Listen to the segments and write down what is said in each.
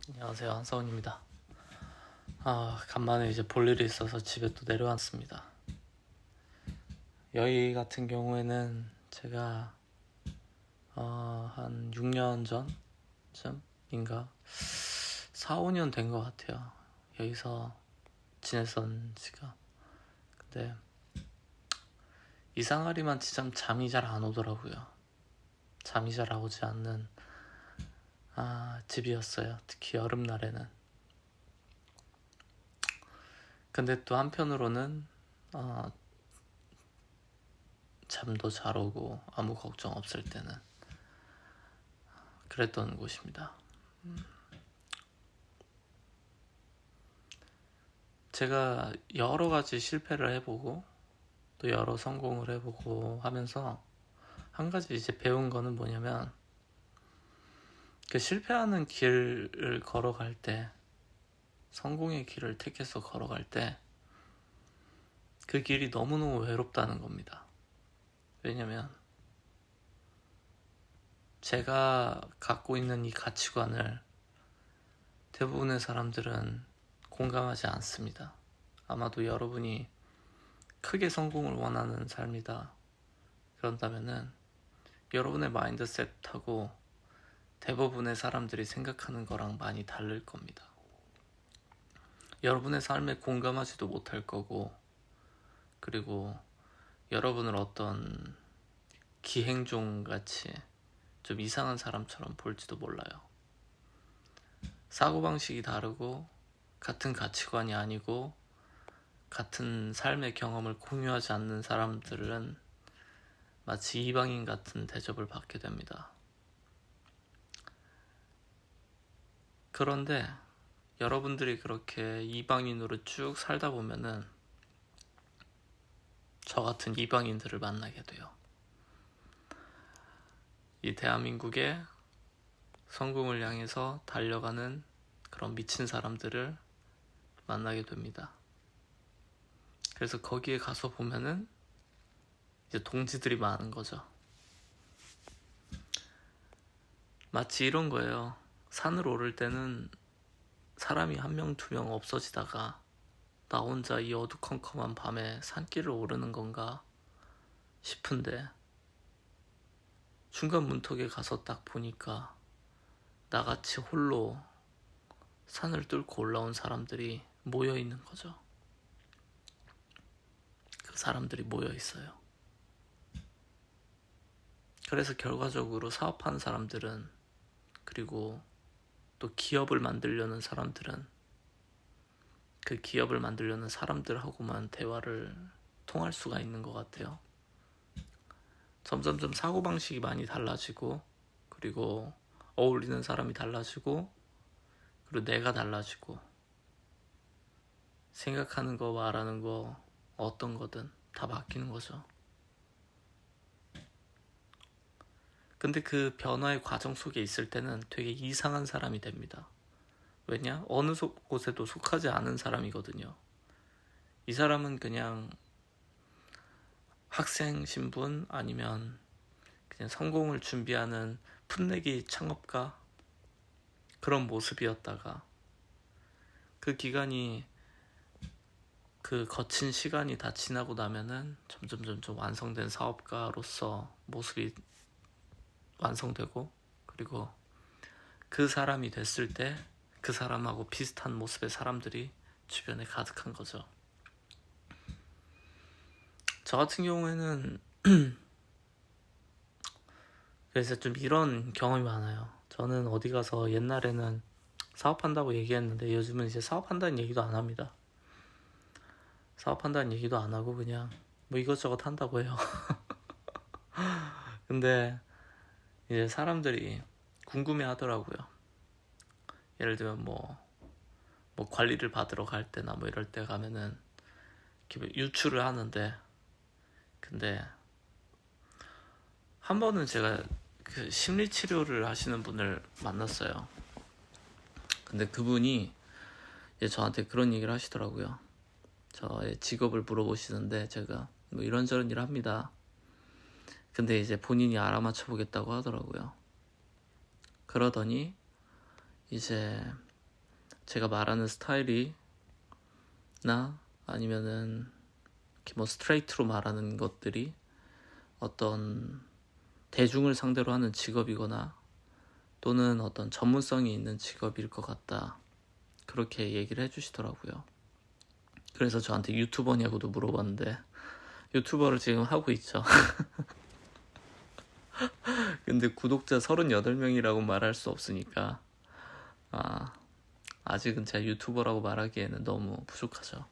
안녕하세요, 한서원입니다. 간만에 이제 볼 일이 있어서 집에 또 내려왔습니다. 여기 같은 경우에는 제가 한 6년 전쯤인가 4, 5년 된 것 같아요. 여기서 지냈던 지가. 근데 이상하리만 참 잠이 잘 안 오더라고요. 잠이 잘 오지 않는 집이었어요. 특히 여름날에는. 근데 또 한편으로는 잠도 잘 오고 아무 걱정 없을 때는 그랬던 곳입니다. 제가 여러 가지 실패를 해보고 또 여러 성공을 해보고 하면서 한 가지 이제 배운 거는 뭐냐면, 그 실패하는 길을 걸어갈 때, 성공의 길을 택해서 걸어갈 때 그 길이 너무너무 외롭다는 겁니다. 왜냐면 제가 갖고 있는 이 가치관을 대부분의 사람들은 공감하지 않습니다. 아마도 여러분이 크게 성공을 원하는 삶이다 그런다면은 여러분의 마인드셋하고 대부분의 사람들이 생각하는 거랑 많이 다를 겁니다. 여러분의 삶에 공감하지도 못할 거고, 그리고 여러분을 어떤 기행종 같이 좀 이상한 사람처럼 볼지도 몰라요. 사고방식이 다르고 같은 가치관이 아니고 같은 삶의 경험을 공유하지 않는 사람들은 마치 이방인 같은 대접을 받게 됩니다. 그런데 여러분들이 그렇게 이방인으로 쭉 살다 보면은 저 같은 이방인들을 만나게 돼요. 이 대한민국의 성공을 향해서 달려가는 그런 미친 사람들을 만나게 됩니다. 그래서 거기에 가서 보면은 이제 동지들이 많은 거죠. 마치 이런 거예요. 산을 오를 때는 사람이 한 명, 두 명 없어지다가 나 혼자 이 어두컴컴한 밤에 산길을 오르는 건가 싶은데, 중간 문턱에 가서 딱 보니까 나같이 홀로 산을 뚫고 올라온 사람들이 모여 있는 거죠. 그 사람들이 모여 있어요. 그래서 결과적으로 사업하는 사람들은, 그리고 또 기업을 만들려는 사람들은 그 기업을 만들려는 사람들하고만 대화를 통할 수가 있는 것 같아요. 점점점 사고방식이 많이 달라지고, 그리고 어울리는 사람이 달라지고, 그리고 내가 달라지고, 생각하는 거, 말하는 거, 어떤 거든 다 바뀌는 거죠. 근데 그 변화의 과정 속에 있을 때는 되게 이상한 사람이 됩니다. 왜냐? 어느 곳에도 속하지 않은 사람이거든요. 이 사람은 그냥 학생 신분 아니면 그냥 성공을 준비하는 풋내기 창업가, 그런 모습이었다가 그 기간이, 그 거친 시간이 다 지나고 나면은 점점 완성된 사업가로서 모습이 완성되고, 그리고 그 사람이 됐을 때 그 사람하고 비슷한 모습의 사람들이 주변에 가득한 거죠. 저 같은 경우에는 그래서 좀 이런 경험이 많아요. 저는 어디 가서 옛날에는 사업한다고 얘기했는데 요즘은 이제 사업한다는 얘기도 안 합니다. 사업한다는 얘기도 안 하고 그냥 뭐 이것저것 한다고 해요. 근데 이제 사람들이 궁금해 하더라고요. 예를 들면 뭐 관리를 받으러 갈 때나 뭐 이럴 때 가면은 유출을 하는데, 근데 한 번은 제가 그 심리 치료를 하시는 분을 만났어요. 근데 그분이 이제 저한테 그런 얘기를 하시더라고요. 저의 직업을 물어보시는데 제가 뭐 이런저런 일 합니다. 근데 이제 본인이 알아맞혀 보겠다고 하더라고요. 그러더니 이제 제가 말하는 스타일이나 아니면은 이렇게 뭐 스트레이트로 말하는 것들이 어떤 대중을 상대로 하는 직업이거나 또는 어떤 전문성이 있는 직업일 것 같다, 그렇게 얘기를 해주시더라고요. 그래서 저한테 유튜버냐고도 물어봤는데 유튜버를 지금 하고 있죠. 근데 구독자 38명이라고 말할 수 없으니까 아직은 제가 유튜버라고 말하기에는 너무 부족하죠.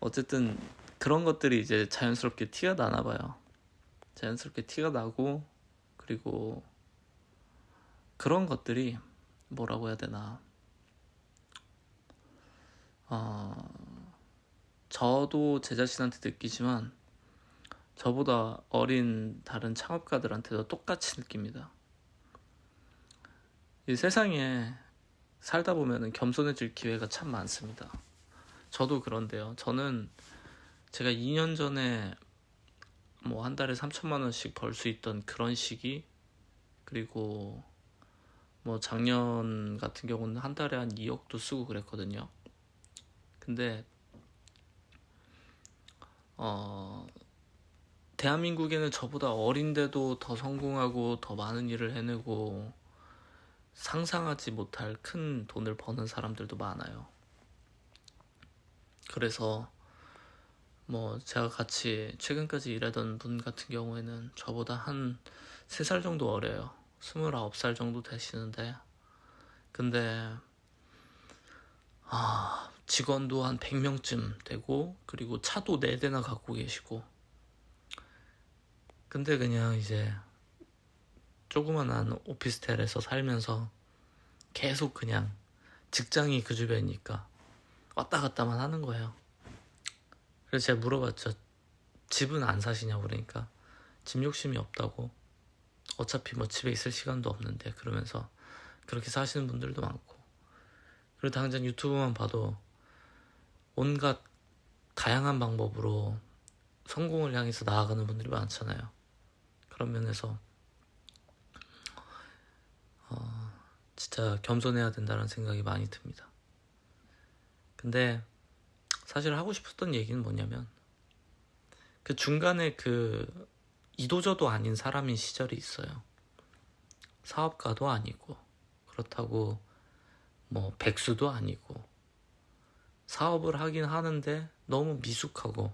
어쨌든 그런 것들이 이제 자연스럽게 티가 나나 봐요. 자연스럽게 티가 나고, 그리고 그런 것들이 뭐라고 해야 되나, 저도 제 자신한테 느끼지만 저보다 어린 다른 창업가들한테도 똑같이 느낍니다. 이 세상에 살다 보면 겸손해질 기회가 참 많습니다. 저도 그런데요. 저는 제가 2년 전에 뭐 한 달에 3천만 원씩 벌 수 있던 그런 시기, 그리고 뭐 작년 같은 경우는 한 달에 한 2억도 쓰고 그랬거든요. 근데 대한민국에는 저보다 어린데도 더 성공하고 더 많은 일을 해내고 상상하지 못할 큰 돈을 버는 사람들도 많아요. 그래서 뭐 제가 같이 최근까지 일하던 분 같은 경우에는 저보다 한 3살 정도 어려요. 29살 정도 되시는데, 근데 직원도 한 100명쯤 되고, 그리고 차도 4대나 갖고 계시고, 근데 그냥 이제 조그만한 오피스텔에서 살면서 계속 그냥 직장이 그 주변이니까 왔다 갔다만 하는 거예요. 그래서 제가 물어봤죠. 집은 안 사시냐고. 그러니까 집 욕심이 없다고, 어차피 뭐 집에 있을 시간도 없는데, 그러면서 그렇게 사시는 분들도 많고, 그리고 당장 유튜브만 봐도 온갖 다양한 방법으로 성공을 향해서 나아가는 분들이 많잖아요. 그런 면에서 진짜 겸손해야 된다는 생각이 많이 듭니다. 근데 사실 하고 싶었던 얘기는 뭐냐면, 그 중간에 그 이도저도 아닌 사람인 시절이 있어요. 사업가도 아니고, 그렇다고 뭐 백수도 아니고, 사업을 하긴 하는데 너무 미숙하고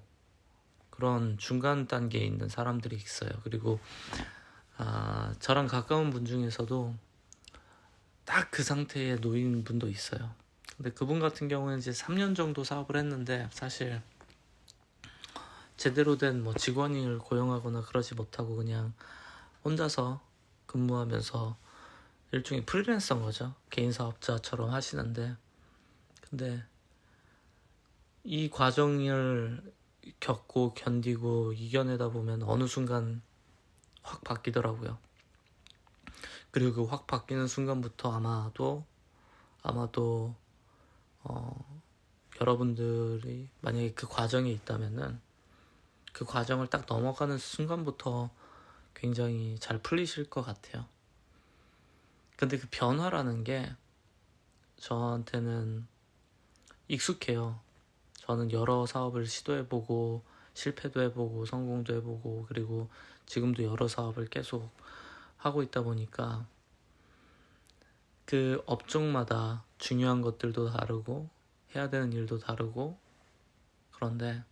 그런 중간 단계에 있는 사람들이 있어요. 그리고 저랑 가까운 분 중에서도 딱 그 상태에 놓인 분도 있어요. 근데 그분 같은 경우는 이제 3년 정도 사업을 했는데, 사실 제대로 된 뭐 직원을 고용하거나 그러지 못하고 그냥 혼자서 근무하면서 일종의 프리랜서인 거죠. 개인 사업자처럼 하시는데, 근데 이 과정을 겪고 견디고 이겨내다 보면 어느 순간 확 바뀌더라고요. 그리고 그 확 바뀌는 순간부터 아마도 여러분들이 만약에 그 과정에 있다면은 그 과정을 딱 넘어가는 순간부터 굉장히 잘 풀리실 것 같아요. 근데 그 변화라는 게 저한테는 익숙해요. 저는 여러 사업을 시도해보고 실패도 해보고 성공도 해보고, 그리고 지금도 여러 사업을 계속 하고 있다 보니까 그 업종마다 중요한 것들도 다르고 해야 되는 일도 다르고, 그런데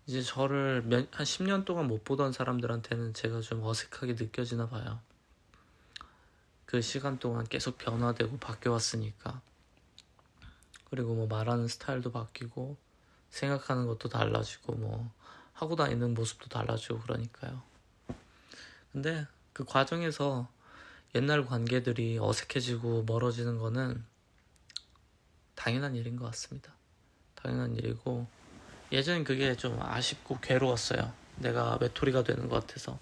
이제 저를 한 10년 동안 못 보던 사람들한테는 제가 좀 어색하게 느껴지나 봐요. 그 시간 동안 계속 변화되고 바뀌어왔으니까. 그리고 뭐 말하는 스타일도 바뀌고 생각하는 것도 달라지고 뭐 하고 다니는 모습도 달라지고 그러니까요. 근데 그 과정에서 옛날 관계들이 어색해지고 멀어지는 거는 당연한 일인 것 같습니다. 당연한 일이고, 예전엔 그게 좀 아쉽고 괴로웠어요. 내가 외톨이가 되는 것 같아서.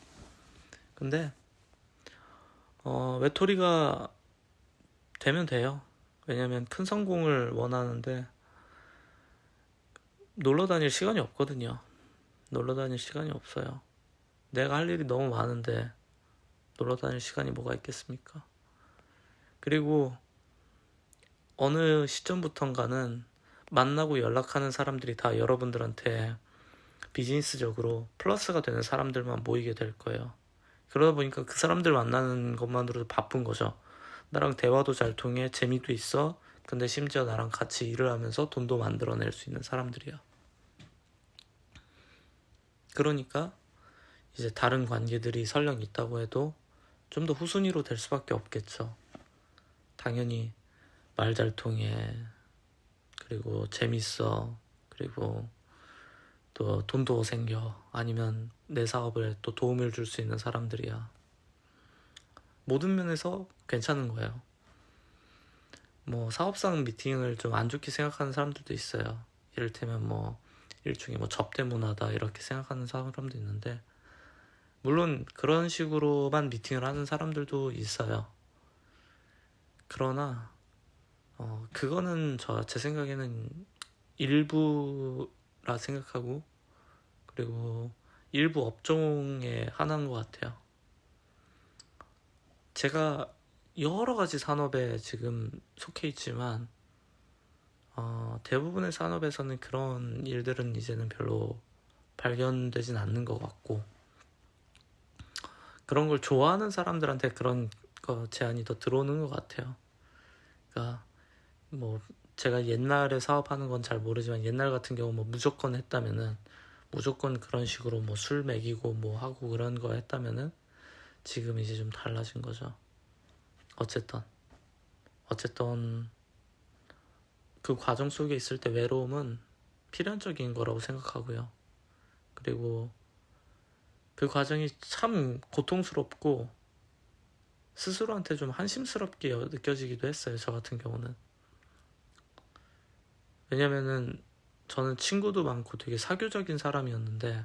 근데 외톨이가 되면 돼요. 왜냐면 큰 성공을 원하는데 놀러 다닐 시간이 없거든요. 놀러 다닐 시간이 없어요. 내가 할 일이 너무 많은데 놀러 다닐 시간이 뭐가 있겠습니까? 그리고 어느 시점부턴가는 만나고 연락하는 사람들이 다 여러분들한테 비즈니스적으로 플러스가 되는 사람들만 모이게 될 거예요. 그러다 보니까 그 사람들 만나는 것만으로도 바쁜 거죠. 나랑 대화도 잘 통해, 재미도 있어. 근데 심지어 나랑 같이 일을 하면서 돈도 만들어낼 수 있는 사람들이야. 그러니까 이제 다른 관계들이 설령 있다고 해도 좀 더 후순위로 될 수밖에 없겠죠. 당연히 말 잘 통해, 그리고 재밌어, 그리고 또 돈도 생겨, 아니면 내 사업에 또 도움을 줄 수 있는 사람들이야. 모든 면에서 괜찮은 거예요. 뭐 사업상 미팅을 좀 안 좋게 생각하는 사람들도 있어요. 이를테면 뭐 일종의 뭐 접대 문화다 이렇게 생각하는 사람도 있는데, 물론 그런 식으로만 미팅을 하는 사람들도 있어요. 그러나 그거는 제 생각에는 일부라 생각하고, 그리고 일부 업종의 하나인 것 같아요. 제가 여러 가지 산업에 지금 속해 있지만 대부분의 산업에서는 그런 일들은 이제는 별로 발견되진 않는 것 같고, 그런 걸 좋아하는 사람들한테 그런 거 제안이 더 들어오는 것 같아요. 그러니까 뭐 제가 옛날에 사업하는 건 잘 모르지만, 옛날 같은 경우 뭐 무조건 했다면은, 무조건 그런 식으로 뭐 술 먹이고 뭐 하고 그런 거 했다면은 지금 이제 좀 달라진 거죠. 어쨌든 그 과정 속에 있을 때 외로움은 필연적인 거라고 생각하고요. 그리고 그 과정이 참 고통스럽고 스스로한테 좀 한심스럽게 느껴지기도 했어요. 저 같은 경우는. 왜냐면은 저는 친구도 많고 되게 사교적인 사람이었는데,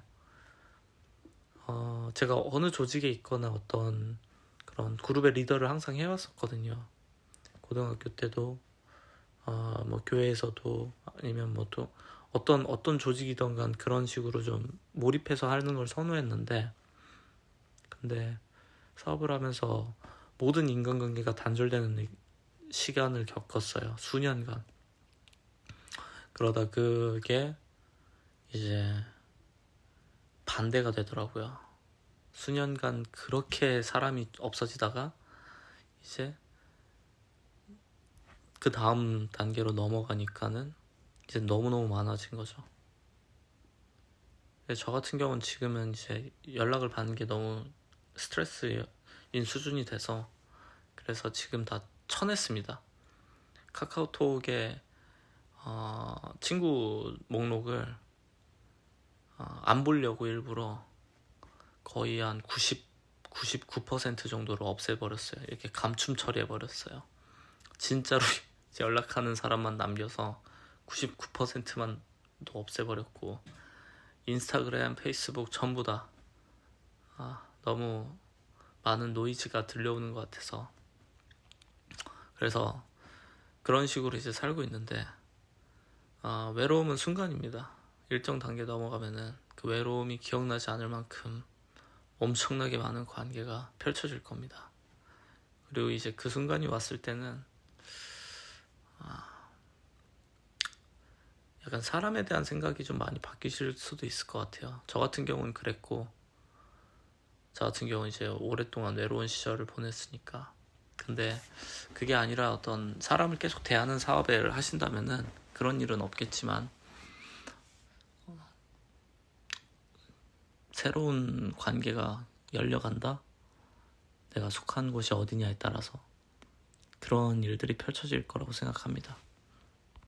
제가 어느 조직에 있거나 어떤 그런 그룹의 리더를 항상 해왔었거든요. 고등학교 때도 뭐 교회에서도, 아니면 뭐 또 어떤 조직이든 간 그런 식으로 좀 몰입해서 하는 걸 선호했는데, 근데 사업을 하면서 모든 인간관계가 단절되는 시간을 겪었어요. 수년간. 그러다 그게 이제 반대가 되더라고요. 수년간 그렇게 사람이 없어지다가 이제 그 다음 단계로 넘어가니까는 이제 너무너무 많아진 거죠. 저 같은 경우는 지금은 이제 연락을 받는 게 너무 스트레스인 수준이 돼서, 그래서 지금 다 쳐냈습니다. 카카오톡에 친구 목록을 안 보려고 일부러 거의 한 99% 정도로 없애버렸어요. 이렇게 감춤 처리해버렸어요. 진짜로 연락하는 사람만 남겨서 99%만 또 없애버렸고, 인스타그램, 페이스북 전부 다 너무 많은 노이즈가 들려오는 것 같아서, 그래서 그런 식으로 이제 살고 있는데, 외로움은 순간입니다. 일정 단계 넘어가면은 그 외로움이 기억나지 않을 만큼 엄청나게 많은 관계가 펼쳐질 겁니다. 그리고 이제 그 순간이 왔을 때는 약간 사람에 대한 생각이 좀 많이 바뀌실 수도 있을 것 같아요. 저 같은 경우는 그랬고, 저 같은 경우는 이제 오랫동안 외로운 시절을 보냈으니까. 근데 그게 아니라 어떤 사람을 계속 대하는 사업을 하신다면은 그런 일은 없겠지만, 새로운 관계가 열려간다? 내가 속한 곳이 어디냐에 따라서 그런 일들이 펼쳐질 거라고 생각합니다.